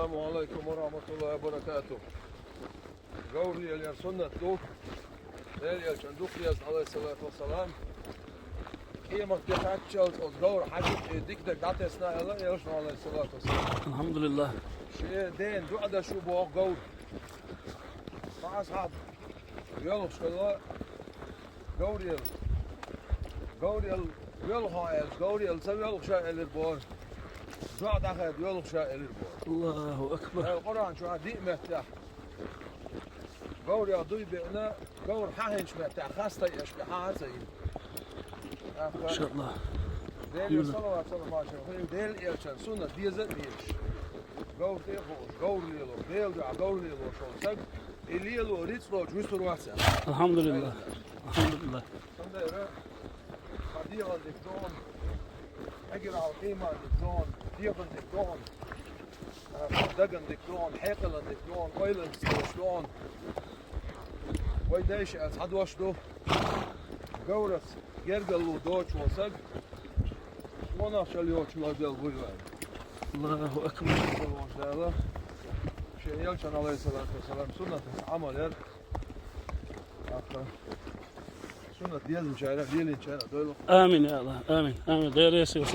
Assalamu alaikum wa rahmatullahi wa barakatuh. Gauri el sunnat duk. El chanduk yaz alayhi salatu wassalam. Iemand die hatchelt od gaur hajit dik de gatesna ela el alayhi salatu wassalam. Elhamdülillah. Den duada şu bu gaur. Ashab yol şkala gauriel. Gauriel yol hayal gauriel sevel şailer bor. Duada had yol şailer bor. Allahu Ekber. القرآن شو هادي مفتاح قول يا ضي بأنا قول حاهن مفتاح خاصة يشبه حاسين İnşallah. ديل صلوات صلى الله عليه وسلم ديل إيرشان سنة ديزت ميش قول تيخوش قول ليلو ديل دعا قول ليلو شو سق الليلو ريتلو جوستر واسع Elhamdülillah. Elhamdülillah. صندرة خديغا دكتون أجرع القيمة دكتون ديغا دكتون دقن دكتون حيقلا دكتون قيلا دكتون ويدايش أصحد واشدو قورس يرقلو دوش وصق وانا شاليوش لا ديال بويوان Allahu Ekber. الله شيء يلشان عليه الصلاة والسلام سنة عمل ير سنة ديال مشاعر ديال مشاعر دولو Amin ya Allah. Amin. Amin. Değerli Yusuf.